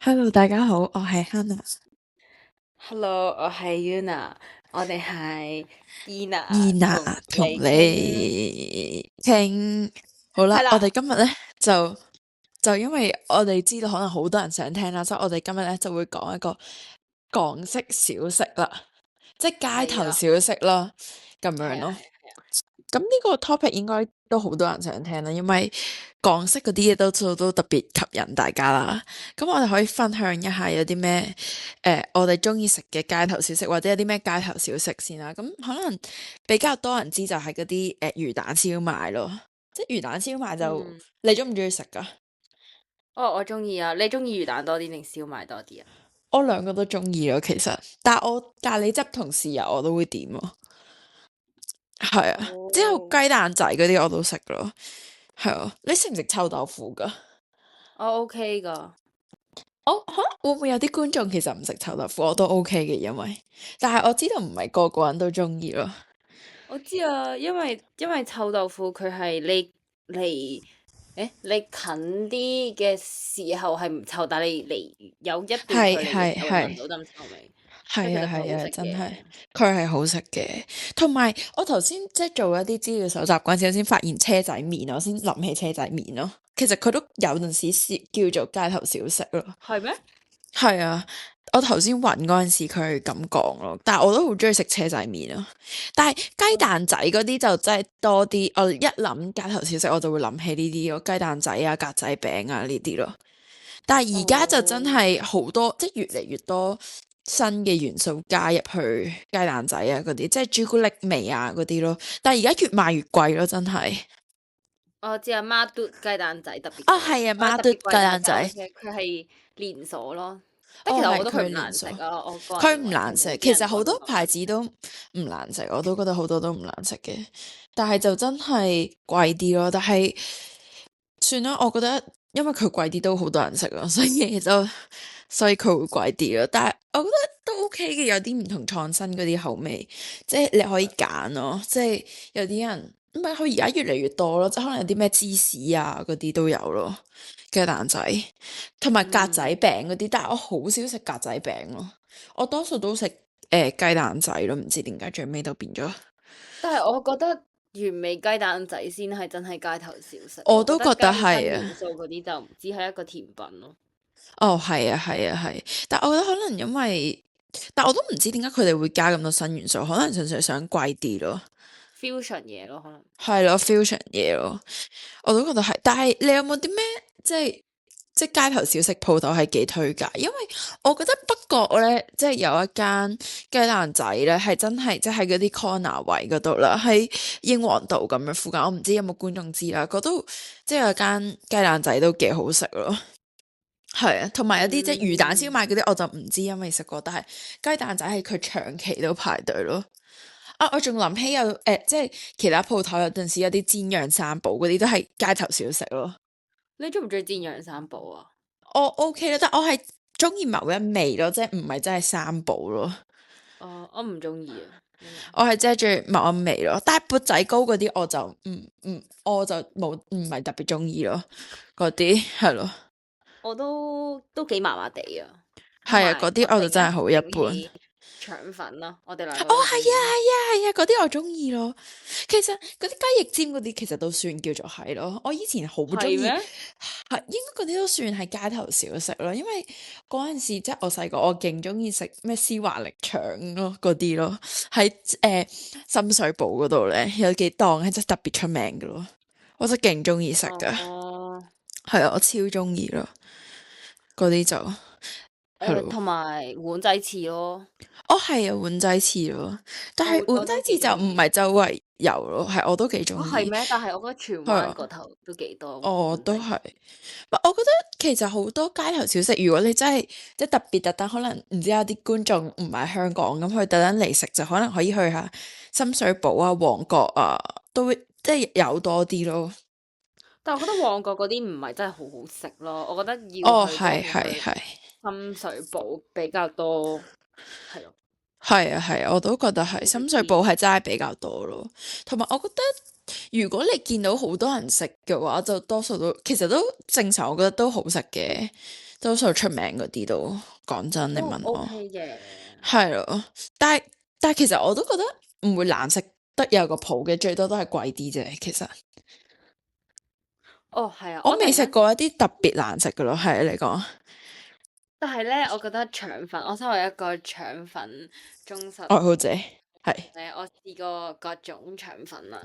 Hello，大家好，我係 Hannah。Hello，我係 Yuna，我哋係 Ina ，Ina 同同你傾，你傾好啦。我哋係啦，今日咧就因為我哋知道可能好多人想聽啦，所以我哋今日咧就會講一個港式小食啦，即係街係啦，頭小食啦，咁樣係啊，咯。係咁呢個 topic 應該都好多人想聽啦，因為港式嗰啲嘢都特別吸引大家啦。咁我哋可以分享一下有啲咩我哋中意食嘅街頭小食，或者有啲咩街頭小食先啦。咁可能比較多人知就係嗰啲魚蛋燒賣咯，即係魚蛋燒賣就嗯，你中唔中意食噶？哦，我中意啊，你中意魚蛋多啲定燒賣多啲啊？我兩個都中意咯，其實，但係我咖喱汁同豉油我都會點咯。係啊，之後哦，雞蛋仔嗰啲我都食咯。係啊，你食唔食臭豆腐噶？我 OK 噶，我可能會唔會有啲觀眾其實唔食臭豆腐，我都 OK 嘅，因為但係我知道唔係個個人都中意咯。我知啊，因為臭豆腐佢係你離你近啲嘅時候係唔臭，但係你離有一段距係離嘅時候會聞係係到陣臭味，所以係其實佢好啊係啊，食嘅。真係佢係好食嘅。同埋我頭先即係做一啲資料搜集嗰陣時，我先發現車仔麵，我先諗起車仔麵咯。其實佢都有陣時叫做街頭小食咯。係咩？係啊，我頭先揾嗰陣時佢係咁講咯，但係我都好中意食車仔麵咯。但係雞蛋仔嗰啲就真係多啲，我一諗街頭小食我就會諗起呢啲咯，雞蛋仔啊、格仔餅啊呢啲咯。但係而家就真哦，係好多，即係越嚟越多新嘅元素加入去雞蛋仔啊嗰啲，即係朱古力味啊嗰啲咯。但係而家越賣越貴咯，真係。我知阿媽嘟雞蛋仔特別啊，貴，係啊，啊特媽嘟雞別貴唔係，但係我蛋仔，知佢係連鎖咯。但其哦，係實我覺得佢唔佢連鎖。難食啊，我個人佢認為佢唔難食，冇啲人其實好多講到咁難食。牌子都唔難食，我都覺得好多都唔難食嘅，但係就真係貴啲咯。但係算啦，我覺得因為佢貴啲都好多人食咯，所以佢會貴啲咯。但係我覺得都 OK 嘅，有啲唔同創新嗰啲口味，即係你可以揀咯。即係有啲人唔係佢而家越嚟越多咯，即係可能有啲咩芝士啊嗰啲都有咯，雞蛋仔同埋格仔嗯，餅嗰啲，但係我好少食格仔餅咯，我多數都食雞蛋仔咯，唔知點解最尾都變咗。但係我覺得原味雞蛋仔先係真係街頭小食，我覺得我都覺得加啲新係啊。元素嗰啲就唔知係一個甜品咯哦，係啊，係啊，係，但我覺得可能因為，但我都唔知點解佢哋會加咁多新元素，可能純粹想貴啲咯，，fusion 嘢咯可能。係咯，fusion 嘢咯，我都覺得係。但係你有冇啲咩即係即係街頭小食鋪頭係幾推介？因為我覺得北角咧，即係有一間雞蛋仔咧，係真係即係喺嗰啲 corner 位嗰度啦，喺英皇道咁樣附近，我唔知有冇觀眾知啦，嗰度即係有間雞蛋仔都幾好食咯。係啊，同埋有啲即係魚蛋燒嗯，賣嗰啲我就唔知，因為食過，但係雞蛋仔係佢長期都排隊咯。啊，我仲諗起有即係其他鋪頭有陣時有啲煎釀三寶嗰啲都係街頭小食咯。你中唔中意煎釀三寶啊？我 OK 啦，但我係中意某一味咯，即係唔係真係三寶咯。哦，我唔中意啊，因為我係真係中意某一味咯，但係缽仔糕嗰啲我就我就冇唔係特別中意咯。嗰啲係咯，我都幾麻麻地啊，同係啊，埋嗰啲我就我突然間真係好一般。醒起腸粉啦，我哋兩哦，個都係啊，中意。係啊，係啊，嗰啲我中意咯。其實嗰啲雞翼尖嗰啲其實都算叫做係咯。我以前好中意，係咩？係應該嗰啲都算係街頭小食咯。因為嗰陣時即係我細個，我勁中意食咩絲華力腸咯，嗰啲咯，喺深水埗嗰度咧有幾檔係真係特別出名嘅咯。我真係勁中意食噶，哦，係啊，我超中意咯。嗰啲就係咯。同埋碗仔翅咯，哦，係啊，碗仔翅咯，但係碗仔我都幾翅就中意。唔係周圍有咯，係我都幾哦，中意，係咩？但係我覺得荃係啊，灣嗰頭都幾多我都係，碗仔翅。不我覺得其實好多街頭小食，如果你真係即係特別特登，可能唔知有啲觀眾唔係香港咁，佢特登嚟食就可能可以去下深水埗啊、旺角啊，都會即係有多啲咯。但係我覺得旺角嗰啲唔係真係好好食咯，我覺得要哦，去都係係去係係深水埗比較多，係咯，係啊係啊，我都覺得係好食深水啲。埗係真係比較多咯，同埋我覺得。如果你見到好多人食嘅話，就多數都其實都正常，我覺得都好食嘅，多數出名嗰啲都講真，你都問我 OK 嘅。係咯，但係其實我都覺得唔會難食得有個譜嘅，最多都係貴啲啫。其實哦，係啊，我未食我突然間，過一啲特別難食嘅咯，係你講但係咧，我覺得腸粉，我身為一個腸粉忠實愛好者係我試過各種腸粉啊。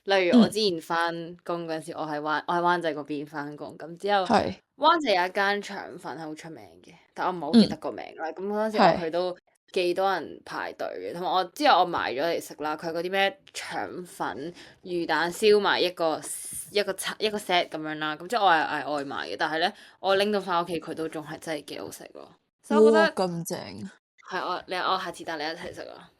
例如我嗯之前翻工嗰陣時，我喺灣仔嗰邊翻工，咁之後係灣仔有一間腸粉係好出名嘅，但我唔係好記嗯得個名啦。咁嗰陣時我係去都幾多人排隊嘅，同埋我之後我買咗嚟食啦。佢嗰啲咩腸粉、魚蛋燒賣一個 set 咁樣啦。咁即係我係嗌外賣嘅，但係咧我拎到翻屋企佢都仲係真係幾好食咯。所以我覺哇得咁正，係我下次帶你一齊食啊！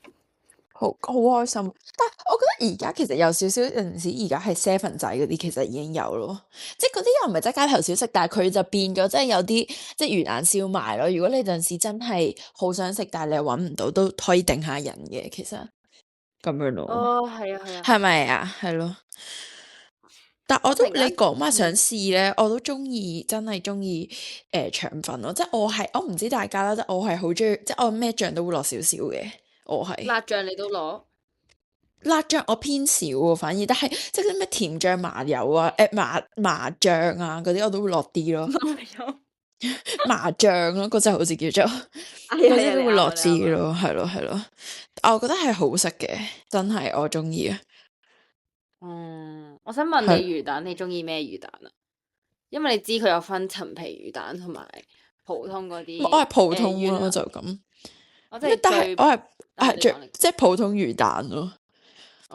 好開心。但係我覺得而家其實有少少有陣時，而家係 seven 仔嗰啲其實已經有咯，即係嗰啲又唔係即係街頭小食，但係佢就變咗即係有啲即係魚蛋燒賣咯。如果你有陣時真係好想食，但係你又揾唔到，都可以頂下人嘅。其實咁樣咯，哦，係啊，係啊，係咪啊？係咯。但我都你我突然間，講話想試咧，我都中意，真係中意腸粉咯。即係我唔知大家啦，即係我係好中意，即係我咩醬都會落少少嘅。我係辣醬你都攞，辣醬我偏少喎，反而但係即係啲咩甜醬麻油啊、麻醬啊嗰啲我都會落啲咯。有，麻醬咯，嗰隻好似叫做嗰啲係啊係啊，你都會落啱啊你啱啊。啲咯，係咯係咯。我覺得係好食嘅，真係我中意啊。我想問你係魚蛋，你中意咩魚蛋啊？因為你知佢有分陳皮魚蛋同埋普通嗰我啲係普通咯，軟就咁。我即係但係最我係啊，你講你即係普通魚蛋咯。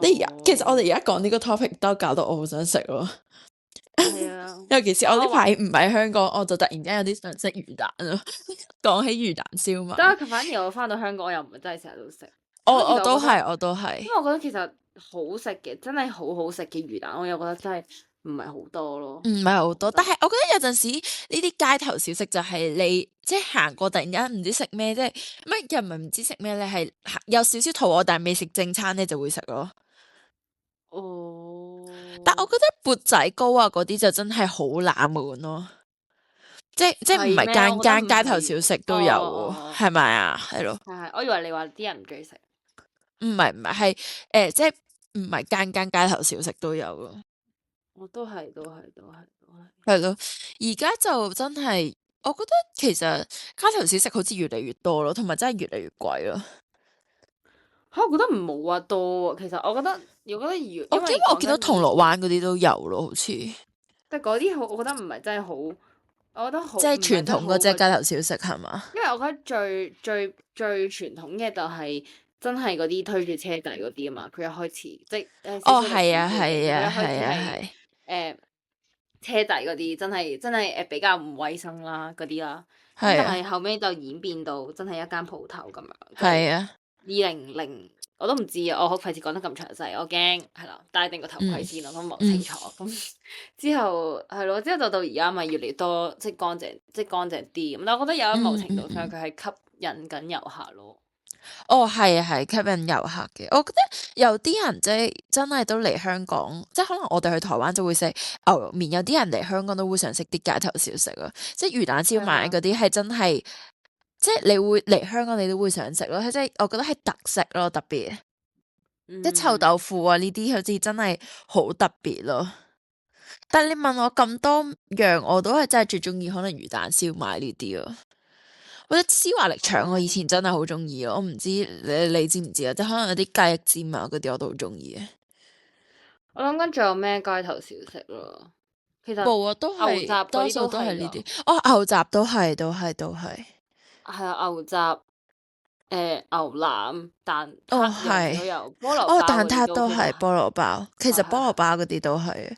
其實我哋而家講呢個 topic 都搞到我好想食咯。係啊，尤其是我呢我話排唔喺香港，我就突然間有啲想食魚蛋咯。講起魚蛋燒賣，但係佢反而我翻到香港，我又唔係真係成日都食。我因為其實我覺得，我都係，我都係。因為我覺得其實好食嘅，真係好好食嘅魚蛋，我又覺得真係唔係好多咯。唔係好多，但係我覺得有陣時呢啲街頭小食就係你即係行過突然間唔知食咩，即係乜又唔係唔知食咩，你係有少少肚餓但係未食正餐咧就會食咯。哦，但我覺得缽仔糕啊嗰啲就真係好冷門咯，即係唔係係咩？我覺得唔間間街頭係，小食哦都有喎，哦哦，係咪啊？係咯，係，我以為你話啲人唔中意食。唔係係即係唔係間間街頭小食都有咯，我都係，都係，都係，都係。係咯。而家就真係，我覺得其實街頭小食好似越嚟越多咯，同埋真係越嚟越貴咯。嚇，我覺得唔冇話多喎。其實我覺得，如果如因為因為我見到銅鑼灣嗰啲都有咯，好似即但嗰啲好，我覺得唔係真係好，我覺得好唔係係真係好傳統嗰隻嗰。街頭小食係嘛？因為我覺得最傳統嘅就係真係嗰啲推住車仔嗰啲啊嘛。佢一開始即係哦，少少歷係啊，史背景，係啊，佢一開始係啊，係係車仔嗰啲，真係比較唔衞生啦嗰啲啦。咁係啊，但係後尾就演變到真係一間鋪頭咁樣，就係啊， 2000我都唔知啊，我好費事講得咁詳細，我驚係啦，戴定個頭盔先，我都望清楚。咁之後係咯，之後就到而家咪越嚟越多即係乾淨啲咁，但我覺得有一某程度上佢係吸引緊遊客咯。哦，係啊，係吸引遊客嘅。我覺得有啲人即係真係都嚟香港，即係可能我哋去台灣就會食牛肉麵，有啲人嚟香港都會想食啲街頭小食啊，即係魚蛋燒賣嗰啲係真係，即係你會嚟香港你都會想食咯，即係我覺得係特色咯，特別即係臭豆腐啊呢啲好似真係好特別咯。但係你問我咁多樣，我都係真係最中意可能魚蛋燒賣呢啲咯。或者絲華力腸，我以前真係好中意咯。我唔知你知唔知啊？即係可能有啲雞翼尖啊嗰啲，我都好中意嘅。我諗緊仲有咩街頭小食咯？其實冇啊，都牛係雜嗰啲多數都係都係㗎。呢啲。哦，牛雜都係，都係。係啊，牛雜、牛腩、蛋哦，撻樣樣都係。有，菠蘿哦，包蛋嗰啲都 撻都 OK 係，㗎。菠蘿包。其實係菠蘿包嗰啲都係。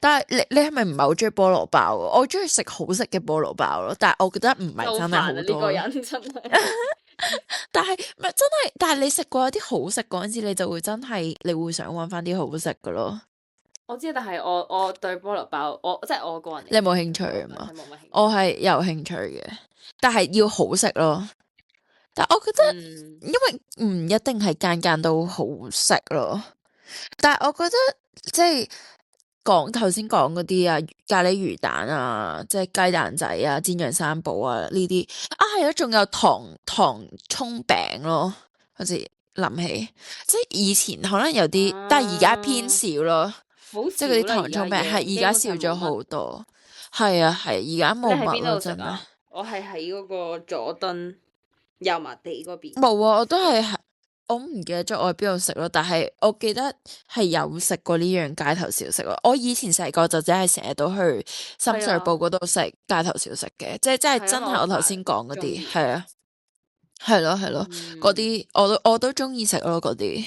但係你係咪唔係好中意菠蘿包啊？我中意食好食嘅菠蘿包咯，但係我覺得唔係好真係煩啊！呢個好多咯。人真係。但係唔係真係，但係你食過一啲好食嗰陣時，你就會真係你會想揾翻啲好食嘅咯。我知，但係我對菠蘿包，即係我個人嚟你有冇興講趣啊嘛？係冇乜興趣。我係有興趣嘅，但係要好食咯。但我覺得，因為唔一定係間間都好食咯。但係我覺得即係頭先講嗰啲啊，咖喱魚蛋啊，即係雞蛋仔啊，煎釀三寶啊呢啲啊，係啊，仲有糖葱餅咯，好似諗起，即係以前可能有啲，但係而家偏啊，少咯，好即係嗰啲少啦，而糖葱餅家已經係而家基本少咗上冇乜。好多，係啊係，而家你喺邊冇乜咯，真係。度食啊？我係喺嗰個佐敦油麻地嗰邊冇啊，我都食咯。係我唔記得咗我喺邊度食咯，但係我記得係有食過呢樣街頭小食咯。我以前細個就只係成日都去深水埗係啊，嗰度食街頭小食嘅，即係係因真為我阿爸係我頭先講嗰啲，中意。係啊，係咯係咯，嗰嗯，啲我都中意食咯嗰啲，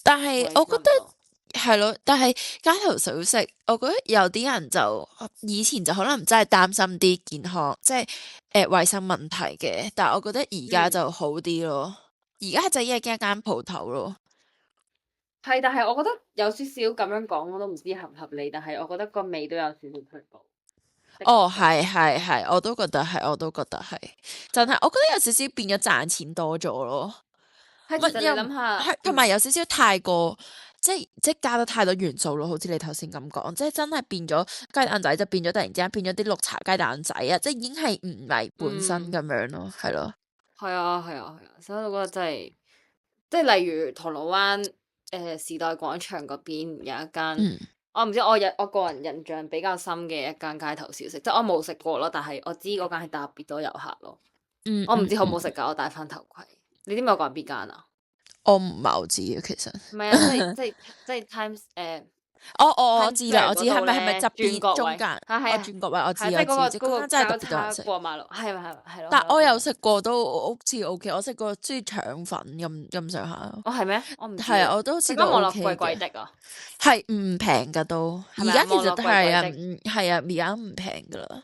但係我哋我覺得差唔多。係咯，但係街頭小食，我覺得有啲人就以前就可能真係擔心啲健康，即係衛生問題嘅，但係我覺得而家嗯，就好啲咯。而家就一間間鋪頭咯。係，但係我覺得有少少咁樣講，我都唔知合唔合理。但係我覺得個味都有少少退步，的確哦，係。係，我都覺得係，我都覺得係，真係，我覺得有少少變咗賺錢多咗咯。係，其實你乜又諗下，係，同埋有少少太過，即係加得太多元素咯。好似你頭先咁講，即係真係變咗雞蛋仔就變咗突然之間變咗啲綠茶雞蛋仔啊！即係已經係唔係本身嗯，咁樣咯，係咯，係啊，係啊，係啊，所以我覺得真係，即係例如銅鑼灣時代廣場嗰邊有一間，嗯我唔知我個人印象比較深嘅一間街頭小食，即係我冇食過咯，但係我知嗰間係特別多遊客咯。嗯我唔知好唔嗯嗯，好食㗎，我戴翻頭盔。你知唔知我講邊間啊？我唔係好知嘅其實。唔係啊，即係 Times我 Times 知啦，Square 我知嗰度咧，係咪側邊轉角位，中間？係啊，轉角位我知係啊，即係嗰個即係嗰個嗰間真係特交叉別多人食。過馬路，係咯係咯但我有嗰度。食過都好似 OK，我食過中意腸粉咁上下咯。哦係咩？我唔知係啊，喎。我都知道 佢間網絡 OK 貴貴嘅，的啊，係唔平噶都。係咪啊？而家其實網絡都係啊，貴貴的。係啊，而家唔平噶啦，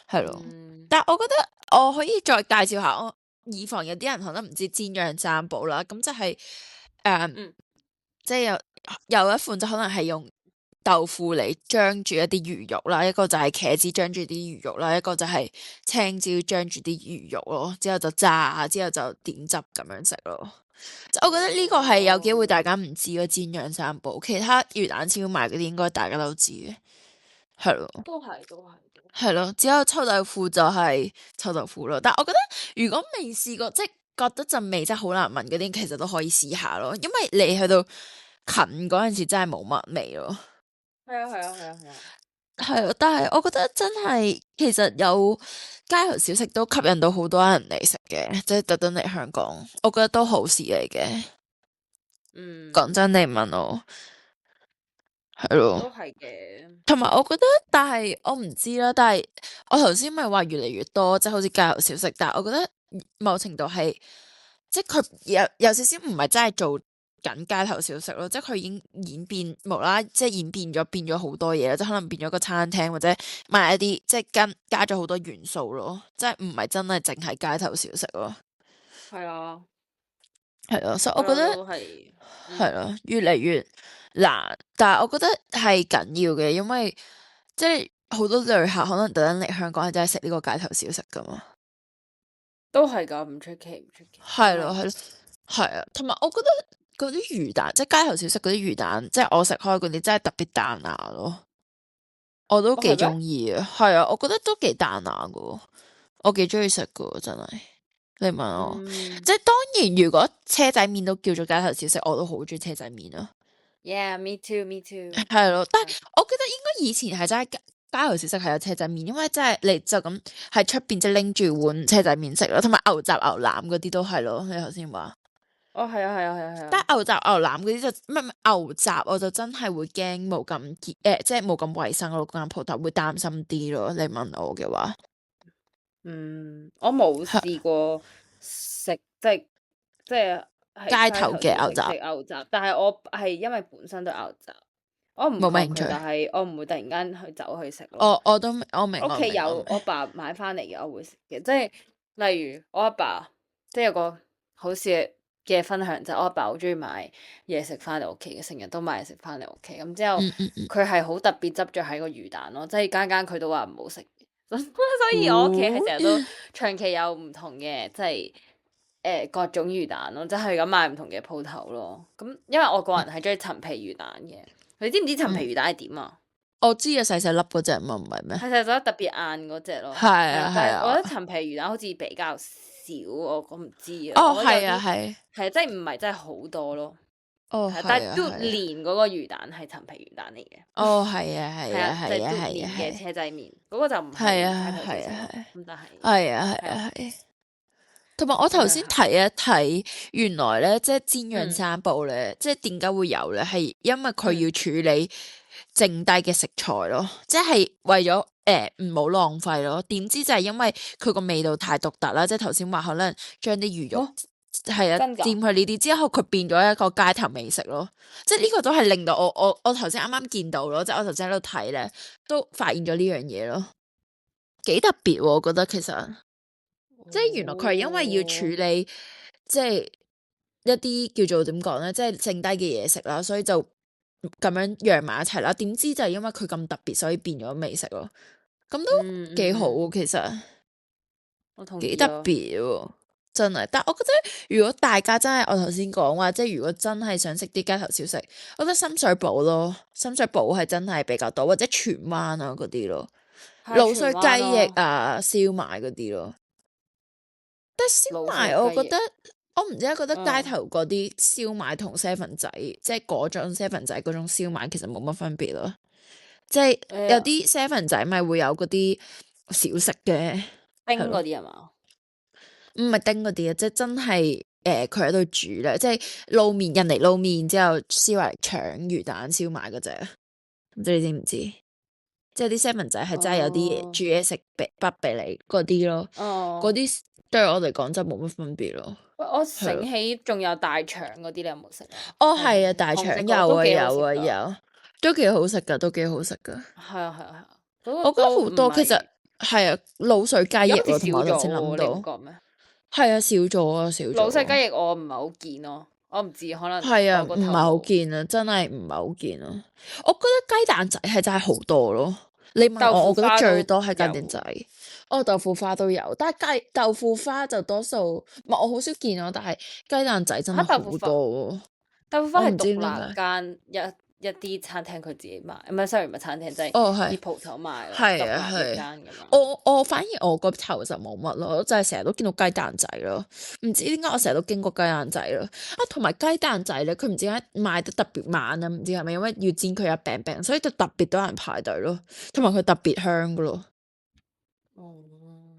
係咯。嗯但係我覺得我可以再介紹下我，以防有啲人可能唔知煎釀三寶啦，咁就係嗯，即係有一款就可能係用豆腐嚟將住一啲魚肉啦，一個就係茄子將住啲魚肉啦，一個就係青椒將住啲魚肉咯，之後就炸，之後就點汁咁樣食咯。即我覺得呢個係有機會大哦，家唔知咯，煎釀三寶，其他魚蛋燒賣嗰啲應該大家都知嘅，係咯。都係。係咯，只有臭豆腐就係臭豆腐咯。但係我覺得如果未試過，即係覺得陣味真係好難聞嗰啲，其實都可以試下咯。因為你去到近嗰陣時真係冇乜味咯。係啊係啊係啊係啊。係啊，但係我覺得真係其實有街頭小食都吸引到好多人嚟食嘅，即係特登嚟香港，我覺得都好事嚟嘅。講嗯，真，你問我係咯。都係嘅。同埋我覺得，但係我唔知啦。但係我頭先咪話越嚟越多，即係好似街頭小食。但係我覺得某程度係，即係佢有少少唔係真係做緊街頭小食咯。即係佢已經演變無啦啦，即係演變咗變咗好多嘢啦。即係可能變咗個餐廳或者賣一啲即係加咗好多元素咯。即係唔係真係淨係街頭小食咯。係啊，係咯，所以我我覺得覺得都係。嗯，係咯，越嚟越難。但係我覺得係緊要嘅，因為即係好多旅客可能特登嚟香港係真係食呢個街頭小食噶嘛。都係㗎，唔出奇唔出奇，真係。係咯係咯，係啊。同埋我覺得嗰啲魚蛋，即係街頭小食嗰啲魚蛋，即係我食開嗰啲真係特別彈牙咯。我都幾哦係咩？中意啊。係啊，我覺得都幾彈牙噶，我幾中意食噶，真係。你問我，嗯即係當然，如果車仔麵都叫做街頭小食，我都好中意車仔麵啊。，Yeah，me too，me too。係咯，但係係我記得應該以前係真係街頭小食係有車仔麵，因為真係你就咁喺出邊即係拎住碗車仔麵食咯，同埋牛雜牛腩嗰啲都係咯。你頭先話，哦，係啊，係啊，係啊，係啊。但係牛雜牛腩嗰啲就唔係牛雜，我就真係會驚冇咁潔即係冇咁衞生咯。嗰間鋪頭會擔心啲咯。你問我嘅話，嗯，我冇係試過食，即係喺街頭街頭嘅牛雜小食食牛雜，但係我係因為本身都牛雜，我唔抗拒，冇乜興趣。但係我唔會突然間走去食咯。我都我明我屋企明我明，有我爸買翻嚟嘅，我會食嘅。即係例如我阿爸，即係有個好笑嘅分享就係我阿爸好中意買嘢食翻嚟屋企嘅，成日都買嘢食翻嚟屋企。咁之後嗯。佢係好特別執着喺個魚蛋咯，即係間間佢都話唔好食。所以我屋企係成日都哦長期有唔同嘅，即係各種魚蛋咯，即係咁買唔同嘅鋪頭咯。咁因為我個人係中意陳皮魚蛋嘅，你知唔知陳皮魚蛋係點啊？我知啊，細細粒嗰隻嘛，唔係咩？係就得特別硬嗰只咯。係啊係但係我覺啊。得陳皮魚蛋好似比較少，我唔知啊。哦，我覺得有啲係啊係。係即係唔係真係好多咯。哦，係，但係嘟係啊係啊。蓮嗰個魚蛋係陳皮魚蛋嚟嘅。哦，係啊係啊係啊，就係嘟係啊係蓮嘅啊係。車仔麵，嗰個就唔係係啊街頭小食咯。係啊係。咁但係係啊係係啊，啊係。同埋我頭先真係係。睇一睇，原來咧即係煎釀嗯三寶咧，即係點解會有咧？係因為佢嗯要處理剩低嘅食材咯，即係為咗唔好浪費咯。點知就係因為佢個味道太獨特啦，即係頭先話可能將啲魚肉哦，係啊真㗎？沾去呢啲之後，佢變咗一個街頭美食咯。即係呢個都係令到我頭先啱啱見到咯，即係我頭先喺度睇咧，都發現咗呢樣嘢咯，幾特別喎，我覺得其實。即係原來佢係因為要處哦，理，即係一啲叫做點講咧，即係剩低嘅嘢食啦，所以就咁樣釀埋一齊啦。點知就係因為佢咁特別，所以變咗美食咯。咁都幾好喎，其實我同幾特意啊。別喎，真係。但我覺得如果大家真係我頭先講話，即係如果真係想食啲街頭小食，我覺得深水埗咯，深水埗係真係比較多，或者荃灣啊嗰啲咯，係啊，滷水荃灣雞翼咯，啊、燒賣嗰啲咯。但燒滷賣，水雞翼。我覺得我唔知覺得街嗯，頭嗰啲燒賣同 seven 仔，即係嗰種 seven 仔嗰種燒賣，其實冇乜分別咯。即係有誒啲 seven 仔咪會有嗰啲小食嘅，冰係咯，嗰啲係嘛？唔係叮嗰啲啊，即係真係佢喺度煮咧，即係撈麵人嚟撈麵之後燒嚟腸魚蛋燒賣嗰只啊，唔知你知唔知？即係啲 seven 仔係真係有啲嘢哦煮嘢食俾你嗰啲咯，嗰哦，啲對我嚟講真係冇乜分別咯，喂，我係咯。醒起仲有大腸嗰啲，你有冇食啊？哦，紅係啊，大紅色嗰個腸有啊，都幾好有啊，食㗎。有，都幾好食噶，都幾好食噶。係啊係啊係啊，嗰個我覺得都唔好多，其實係，係啊，滷水雞而家好似翼咯，同埋我頭先少咗喎，你唔諗到，覺咩？係啊，少咗啊，少滷水咗。雞翼我唔係好見咯，我唔知可能係啊，我個頭唔係好冇。見啊，真係唔係好見啊。我覺得雞蛋仔係真係好多咯。你問我，豆腐我覺得花都最多係雞蛋有。仔。哦，豆腐花都有，但係豆腐花就多數，唔係我好少見咯。但係雞蛋仔真係嚇，好豆腐花多喎。豆腐花我唔知係獨點解。立間一啲餐廳佢自己賣，唔係 sorry 唔係餐廳，即係哦，係。啲鋪頭賣咯，係啊，獨立一係。間咁樣。我反而我個頭就冇乜咯，我就係成日都見到雞蛋仔咯，唔知點解我成日都經過雞蛋仔咯。啊，同埋雞蛋仔咧，佢唔知點解賣得特別慢啊，唔知係咪因為要煎佢一餅餅，所以就特別多人排隊咯，同埋佢特別香噶咯。哦，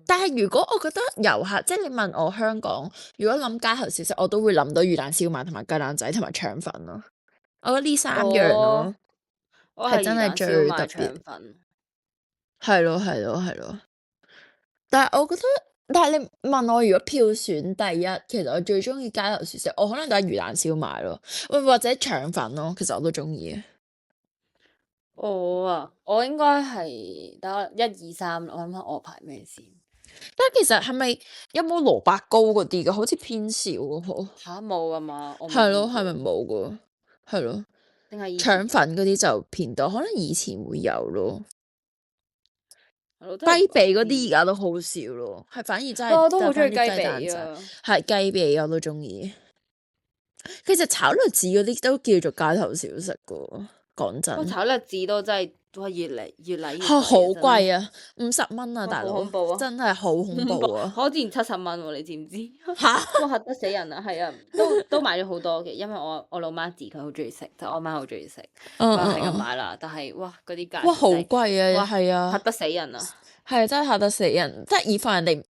但係如果我覺得遊客，即係你問我香港，如果諗街頭小食，我都會諗到魚蛋燒賣同埋雞蛋仔同埋腸粉咯。我覺得呢三樣咯，我係真係係魚蛋燒最特賣別。腸粉。係咯，係咯，係咯。但係我覺得，但係你問我如果票選第一，其實我最中意街頭小食，我可能都係魚蛋燒賣咯，或者腸粉咯，其實我都中意嘅。我應該係得一二三，我諗下我排咩先？但係其實係咪有冇蘿蔔糕嗰啲嘅？好似偏少喎。吓，冇啊嘛，我係咯，冇見係咪過，冇噶？係咯，定係以前腸有？粉嗰啲就偏多，可能以前會有咯。係咯，真係唔雞髀嗰知。啲而家都好少咯，係反而真哇，我都好中意係得翻啲雞雞蛋仔，髀啊！係雞髀我都中意。其實炒栗子嗰啲都叫做街頭小食噶，講真。哇，炒栗子都真係哇，越嚟越嚟越好貴貴啊，50蚊啊，哇好大佬恐怖啊，真係好恐怖啊！我之前70蚊喎，你知唔知？吓，哇，嚇得死人啊！係啊，都買咗好多嘅，因為我老媽子佢好中意食，就我媽好中意食，嗯佢係咁嗯買啦。但係哇，嗰啲價哇，好錢真係貴啊，哇係啊，嚇得死人啊！係真係嚇得死人，即係以防人哋，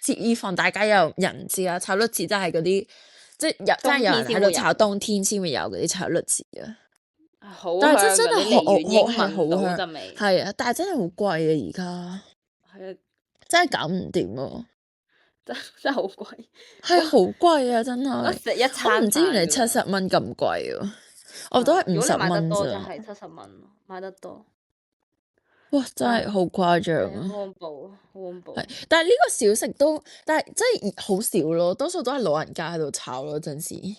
即係以防大家有人唔知啊，炒栗子真係嗰啲，即係真係有人喺度炒冬天先會有嗰啲炒栗子啊。好但係香㗎，真係你離遠已經係好聞到香，陣味。係啊，但係真係好貴啊，而家係啊，真係搞唔掂啊，真係好貴，係好貴啊，真我係。食一我餐唔知原來飯㗎啦。70蚊咁貴啊，我都係如果你買得50蚊多就咋。係70蚊，買得多。哇，真係好誇張係好啊！恐怖，好恐怖。係，但係呢個小食都，但係真係好少咯，多數都係老人家喺度炒咯，陣時。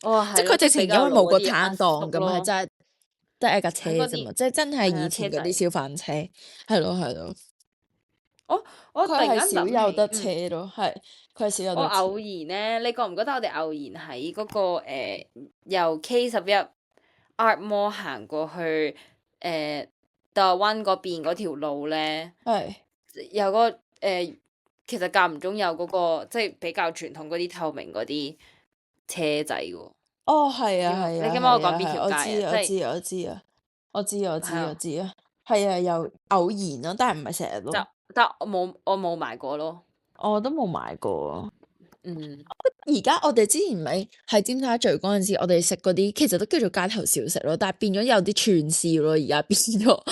哦，係咯，即係佢直情因為比較老冇個嗰啲阿叔攤檔咁，係咯，真係得一架車喺嗰啫嘛，啲即係真係係啊以前車仔。嗰啲小販車，係咯係咯。我突佢係然間少有得諗起，車咯，係佢係少有我得車。偶然咧，你覺唔覺得我哋偶然喺嗰個由 K11 Art Mall 行過去大灣嗰邊嗰條路咧，係有嗰其實間唔中有嗰個即係比較傳統嗰啲透明嗰啲車仔喎。哦，係啊，係啊，你記唔記得我係啊，講邊條係，我知街啊？啊，我即係知啊，我知啊，我知啊，我知啊，我係啊，知啊，係啊，又偶然咯，但係唔係成日就咯，但我冇買過咯。我都冇買過。嗯，而家我哋之前咪喺尖沙咀嗰陣時，我哋食嗰啲其實都叫做街頭小食咯，但係變咗有啲串燒咯，而家變咗，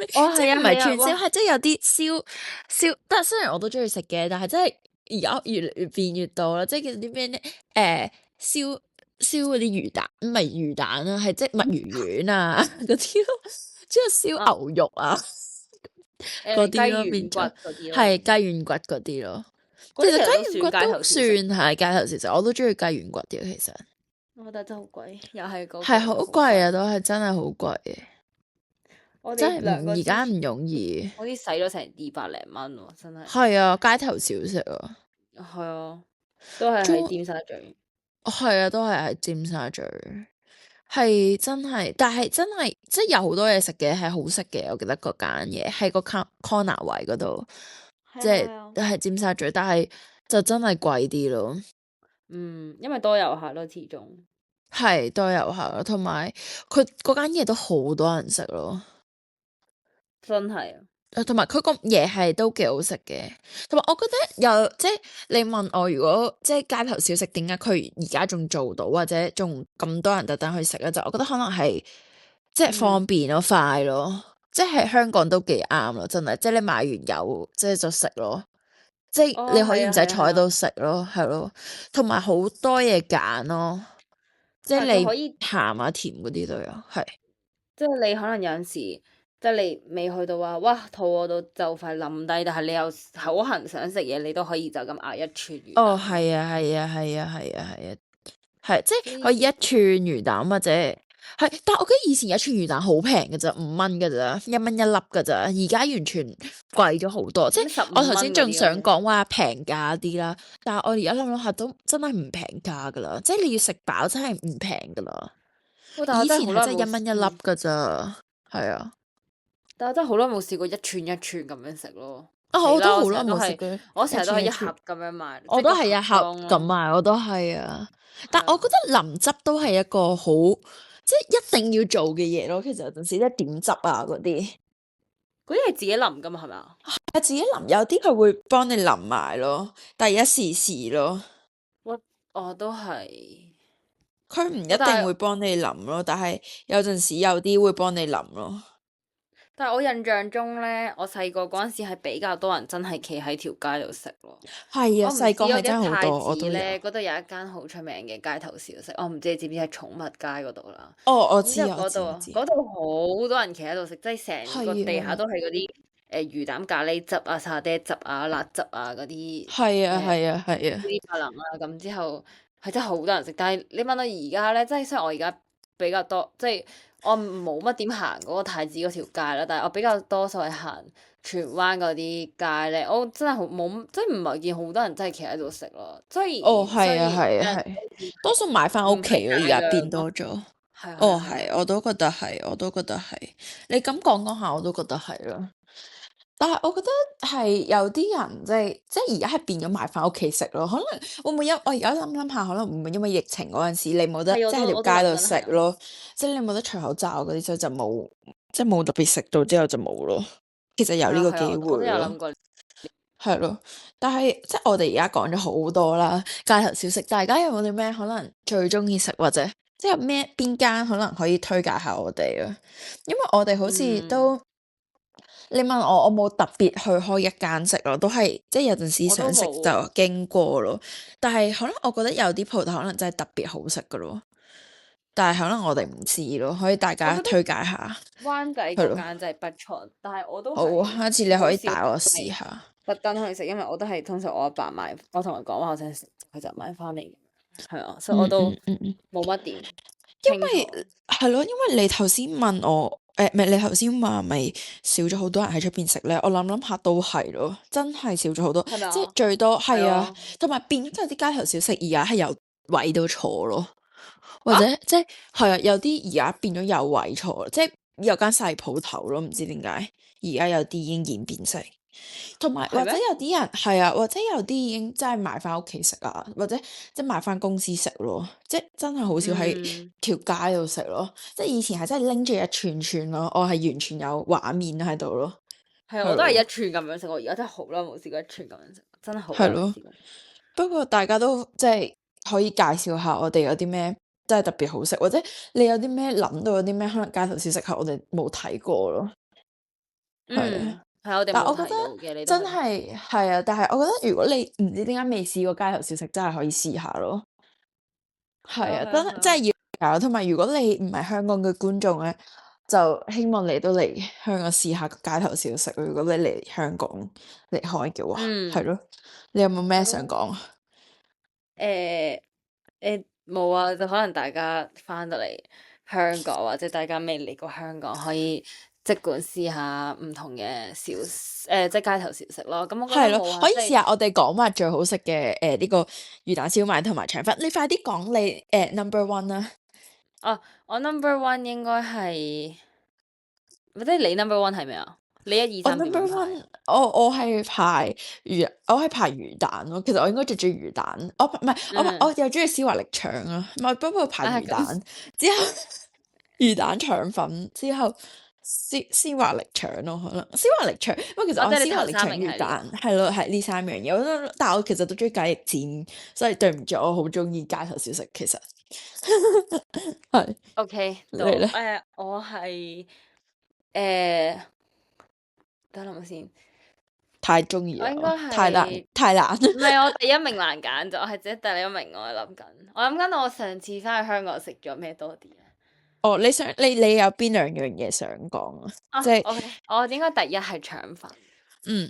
即係唔係係啊係啊，串燒，哇！係即係有啲燒，但係雖然我都中意食嘅，但係真係而家越嚟越變越多啦，即係叫啲咩咧？燒嗰啲魚蛋，唔係魚蛋啊，係即係墨魚丸啊嗰啲咯，之後燒牛肉啊嗰雞啲咯，變軟骨咗嗰啲咯，係雞軟骨嗰啲咯。其實雞嗰啲其實都軟骨都算街頭小算食。係街頭小食，我都中意雞軟骨啲，其實我覺得真係好貴，又係嗰係好句都好貴啊，貴。都係真係好貴嘅，我哋真係唔而兩個之前家唔容易。好似使咗成200零蚊喎，真係。係啊，街頭小食啊，係啊，都係喺中尖沙咀。係啊，都係喺尖沙咀，係真係，但係真係即係有好多嘢食嘅，係好食嘅。我記得嗰間嘢喺個 corner 位嗰度，即係係啊，都係尖沙咀，但係就真係貴啲咯。因為多遊客咯，始終。係多遊客咯，同埋佢嗰間嘢都好多人食咯。真係啊，同埋佢個嘢係都幾好食嘅，同埋我覺得有即係你問我，如果即係街頭小食點解佢而家仲做到，或者仲咁多人特登去食咧？就我覺得可能係即係方便咯、快咯，即係香港都幾啱咯，真係，即係你買完有即係就食咯，即係哦，你可以係啊，唔使坐喺度係啊，食咯，係咯，同埋好多嘢揀咯，即係你係佢可以，鹹啊甜嗰啲都有，係。即係你可能有陣時，即係你未去到話，哇，肚餓到就快冧低，但係你又口痕想食嘢，你都可以就咁嗌一串魚哦，蛋咯。係啊，係啊，係啊，係啊，係啊。係，即係可以一呢串魚蛋或者係，但係我記得以前一串魚蛋好平嘅咋5蚊嘅咋，1蚊一粒嘅咋，而家完全貴咗好多。即係咩15我頭先仲蚊嗰啲咯，想講話平價啲啦，但係我而家諗諗下都真係唔平價噶啦，即係你要食飽真係唔平噶啦。哇但我以前真係好耐冇係真係1蚊一粒噶咋，係啊，但我真係好耐冇試過一串一串咁樣食咯。啊我死啦！我都好耐成日都係冇食過我成日都係一串，一盒咁樣買，即我都係個盒係一盒裝咯。咁買，我都係啊。但係啊，我覺得淋汁都係一個好即係一定要做嘅嘢咯。其實有陣時即係點汁啊嗰啲。嗰啲係自己淋噶嘛，係咪啊？啊，自己淋有啲佢會幫你淋埋咯，但係一時時咯，我都係，佢唔一但係定會幫你淋咯，但係有陣時有啲會幫你淋咯。但係我印象中咧，我細個嗰陣時係比較多人真係企喺條街度食咯。係啊，我唔細個係知我記得太真係好多，我都有。子咧，嗰度有一間好出名嘅街頭小食，我唔知你知唔知喺寵物街嗰度啦。哦，我咁之後知我知我知，嗰度好多人企喺度食，即係成個地係啊，下都係嗰啲魚蛋咖喱汁啊、沙爹汁啊、辣汁啊嗰啲係啊，係啊，係啊，呢啲可能啦。咁之後係真係好多人食，但係你問到而家咧，即係雖然我而家比較多，即係我冇乜點行嗰個太子嗰條街啦，但係我比較多數係行荃灣嗰啲街咧，我真係好冇，即係唔係見好多人真係企喺度食咯。哦，雖然係啊，係啊，有陣係，多數買翻屋企咯，而唔使大家變量咯，多咗。係啊係哦，啊係啊，係，我都覺得係，我都覺得係。你咁講下，我都覺得係咯。但係我覺得係有啲人即係而家係變咗買翻屋企食咯，可能會唔會我而家諗諗下，可能會唔會因為疫情嗰陣時你冇得係即係喺我都諗條街度緊係啊，食咯，即係你冇得除口罩嗰啲，所以就冇即係冇特別食到之後就冇咯。其實有呢個機係啊係啊，我都會咯，有諗過。係咯。但係即係我哋而家講咗好多啦，街頭小食，大家有冇啲咩可能最中意食或者即係有咩邊間可能可以推介下我哋啊？因為我哋好似都。你問我，我冇特別去開一間食咯，都係即係有陣時我都想食冇喎。就經過咯。但係可能我覺得有啲鋪頭可能真係特別好食噶咯，但係可能我哋唔知咯，可以大我覺得家推介下，灣仔係咯。嗰間真係不錯，但係我都好啊，係下次你可以好少帶我試係下。特登去食，因為我都係通常我阿爸買，我同佢講話我想食，佢就買翻嚟。係啊，所以我嗯都嗯嗯嗯，冇乜點因清楚。為係咯，因為你頭先問我，唔係你頭先話咪少咗好多人喺出邊食咧，我諗諗下都係咯，真係少咗好多，即係係咪啊？最多係啊，係啊，同埋變咗有啲街頭小食而家係有位到坐咯。或者即係啊，有啲而家變咗有位坐，即係有間細鋪頭咯，唔知點解而家有啲已經演變成，同埋或者係咩？有啲人係啊，或者有啲已經真係買翻屋企食啊，或者即係買翻公司食咯，即係真係好少喺嗯，條街度食咯，即係以前係真係拎住一串串咯，我係完全有畫面喺度咯，係啊，係我都係一咯，串咁樣食，我而家真係好耐冇試過一串咁樣食，真係好耐係咯。冇試過。不過大家都即係可以介紹下我哋有啲咩真係特別好食，或者你有啲咩諗到有啲咩可能街頭小食係我哋冇睇過咯，係啊。係我哋冇但我覺得提到嘅，你都真可以。係係啊，但係我覺得如果你唔知點解未試過街頭小食，真係可以試下咯。係啊，係啊係啊係啊。真係要搞。同埋如果你唔係香港嘅觀眾咧，就希望你都嚟香港試下街頭小食。如果你嚟香港離開嘅話，係嗯，咯。你有冇咩想我都講啊？冇啊，就可能大家翻到嚟香港，或者大家未嚟過香港，可以即管試下唔同嘅即係街頭小食咯。咁我覺得係咯，冇啊，可以即係試下我哋講話最好食嘅呢個魚蛋燒賣同埋腸粉。你快啲講你number one 啦。我 number one 應該係，或者你 number one 係咩啊？你一二我 三點 number 樣排？one，我係排魚蛋咯。其實我應該最中意魚蛋，我唔係我又中意燒華力腸啊，唔係不過排魚蛋咁之後魚蛋腸粉之後燒華力腸咯，可能燒華力腸。不過其實我即係你頭燒華力腸三名係呢魚蛋係咯，係呢三樣嘢。但係我其實都中意雞翼煎，所以對唔住，我好中意街頭小食。其實係個。OK，你到咧，我係誒，等諗下先，太中意啦，我應該太難係太難。唔係我第一名難揀咗，我係只第一名。我諗緊我上次翻去香港食咗咩多啲啊？哦，你有邊兩樣嘢想講啊？即係 OK，我應該第一係腸粉，嗯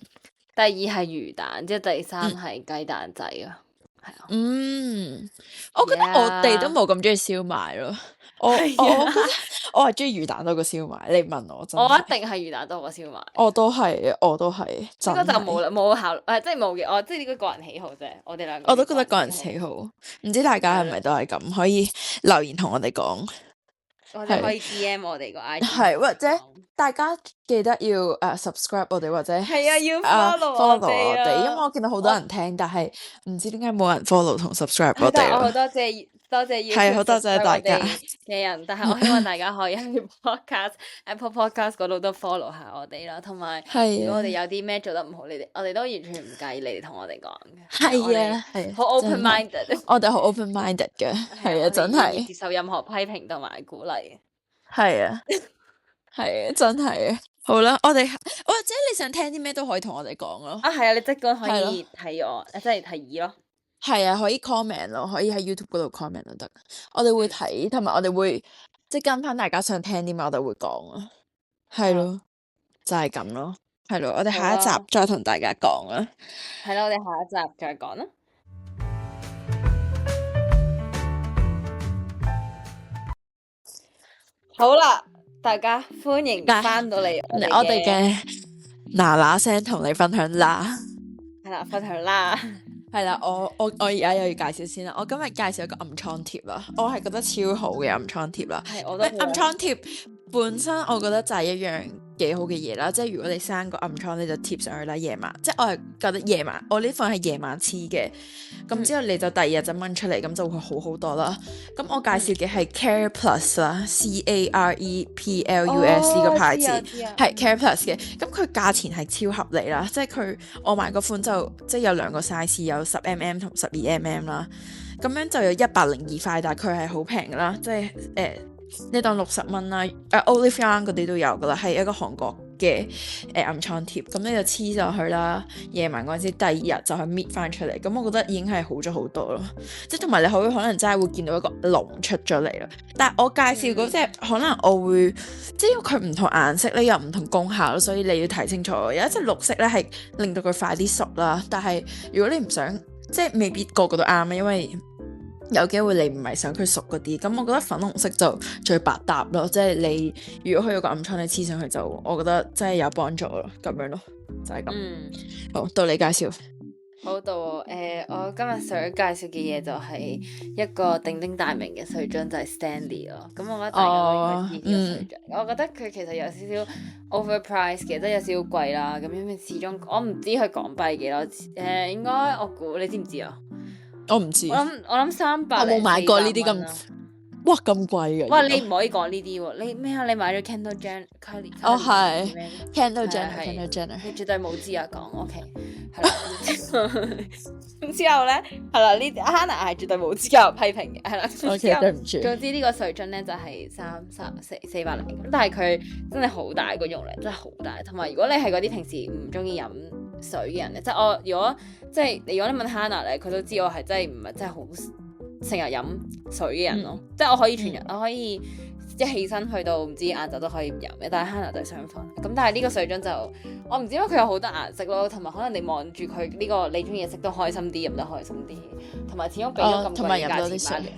第二係魚蛋，之後第三嗯係雞蛋仔啊，係啊。我覺得我哋都 Yeah，冇咁中意燒賣咯。係我覺得啊，我係中意魚蛋多過燒賣。你問我真我一係，定係魚蛋多過燒賣。我都係真呢個就冇係，啦，冇考，即係冇嘅，即係呢個個人喜好啫。我哋兩個我都嘅覺得個人喜喜好。唔知大家係咪係咯，都係咁？可以留言同我哋講。係或者可以 DM 我哋個 IG 係，或者講。大家記得要subscribe 我哋，或者係啊，要 follow follow 我我哋哋，因為啊！我見到好多人聽，但係唔知點解冇人 follow 同 subscribe 我但係我好哋咯。多謝係，好 YouTube 多謝 subscribe 大家。我哋嘅人，但係我希望大家可以喺 Apple Podcast 嗰度都 follow 下我哋啦。同埋，如係啊，果我哋有啲咩做得唔好，我哋都完全唔介意你哋同我哋講嘅。我係哋啊，係啊，好 open 真係， minded，我哋好 open minded 嘅，係啊，係啊，我哋真係，願意接受任何批評同埋鼓勵。係啊，係啊，真係啊。好啦，或者你想聽啲咩都可以同我哋講咯。係啊，你即管可係咯，以睇我，即係提議咯。係啊，可以 comment 咯，可以喺 YouTube 嗰度 comment 都得。我哋會睇，同埋我哋會即係跟翻大家想聽啲咩，我哋會講咯。係咯，就係咁咯。係咯，我哋下一集好啊，再同大家講啦。係啦，我哋下一集再講啦。好啦，大家歡迎翻到嚟我哋嘅嗱嗱聲同你分享啦。係啦，分享啦。係啦，我而家又要介紹先啦。我今日介紹一個暗瘡貼啦，我係覺得超好嘅暗瘡貼啦。係，我都暗瘡貼本身我覺得就係一樣幾好嘅嘢啦，即係如果你生個暗瘡你就貼上去啦，夜晚。即係我係覺得夜晚，我呢款係夜晚黐嘅，咁之後你就第二日就掹出嚟，咁就會好好多啦。咁我介紹嘅係 Care Plus 啦，CarePlus 呢個牌子係 Care Plus 嘅，咁佢價錢係超合理啦，即係我買個款就即係有兩個 size，有10mm 同12mm 啦，咁樣就有102塊，但係佢係好平噶啦，即係你當60蚊啦，Olive Young 嗰啲都有噶啦，係一個韓國嘅暗瘡貼，咁你就黐上去啦，夜晚嗰陣時第二日就去搣翻出嚟，咁我覺得已經係好咗好多咯，即係同埋你可能真係會見到一個龍出咗嚟咯。但係我介紹嗰隻可能我會即係因為佢唔同顏色咧，有唔同功效咯，所以你要睇清楚。有一隻綠色咧係令到佢快啲熟啦，但係如果你唔想，即係未必個個都啱啊，因為有機會你唔係想佢熟嗰啲，咁我覺得粉紅色就最百搭咯，即係你如果佢有個暗瘡你黐上去就，我覺得真係有幫助咯，咁樣咯，就係咁。好，到你介紹。好到我今日想介紹嘅嘢就係一個鼎鼎大名嘅水樽，就係 Stanley 咯。咁我覺得大家都應該知呢個水樽。我覺得佢其實有少少 overprice 嘅，即係有少少貴啦。咁因為始終我唔知佢港幣幾多，應該我估你知唔知啊？我唔知。我諗300。我冇買過呢啲咁。哇，咁貴嘅！哇，你唔可以講呢啲喎，你咩啊？你買咗 Kendall Jenner？哦，係 Kendall Jenner，Kendall Jenner，你絕對冇資格講 OK， 係啦。之後咧，係啦，呢 Hannah 係絕對冇資格批評嘅，係啦。OK， 對唔住。總之呢個水樽咧就係400零咁，但係佢真係好大個容量，真係好大。同埋如果你係嗰啲平時唔中意飲水嘅人咧，即係我如果你問 Hannah 咧，佢都知我係真係唔係真係好成日飲水嘅人咯，即係我可以全日，我可以一起身去到唔知晏晝都可以唔飲嘅，但係 Hannah 就係相反。咁但係呢個水樽就我唔知，因為佢有好多顏色咯，同埋可能你望住佢呢個你中意嘅色都開心啲，飲得開心啲，同埋始終俾咗咁貴嘅價錢買，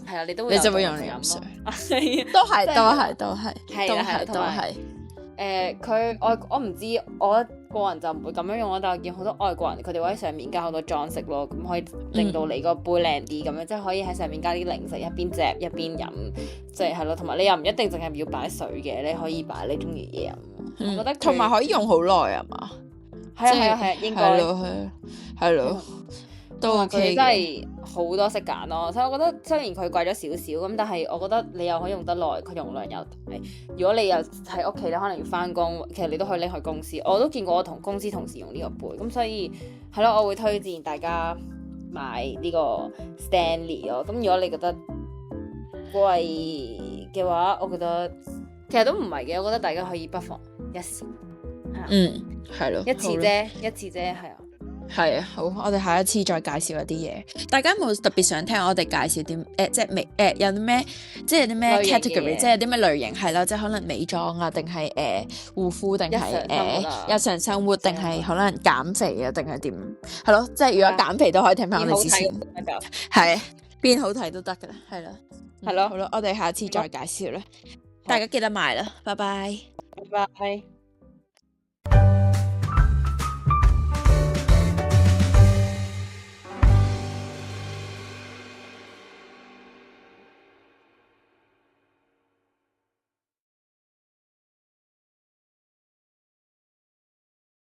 係啊，你就會用嚟飲水，都係。我唔知，我個人就唔會咁樣用咯，但係我見好多外國人佢哋會喺上面加好多裝飾咯，咁可以令到你個杯靚啲咁樣，即係可以喺上面加啲零食，一邊嚼一邊飲，即係咯，同埋你又唔一定淨係要擺水嘅，你可以擺你中意嘢飲。我覺得同埋可以用好耐啊嘛，係啊，應該係咯。都 OK 嘅，真係好多色揀咯，所以我覺得雖然佢貴咗少少咁，但係我覺得你又可以用得耐，佢容量又大。如果你又喺屋企咧，可能要翻工，其實你都可以拎去公司。我都見過我同公司同事用呢個杯，咁所以係咯，我會推薦大家買呢個 Stanley 咯。咁如果你覺得貴嘅話，我覺得其實都唔係嘅，我覺得大家可以不妨一試。係咯，一次啫，係啊。係啊，好，我哋下一次再介紹一啲嘢。大家有冇特別想聽我哋介紹啲即係有啲咩，即係有啲咩 category， 即係有啲咩類型係啦，即係可能美妝啊，定係護膚，定係日常生活，定係可能減肥啊，定係點？係咯，即係如果減肥都可以聽翻我哋之前，係變好睇都得噶啦，係啦，係咯，好啦，我哋下次再介紹啦，大家記得買啦，拜拜，拜拜。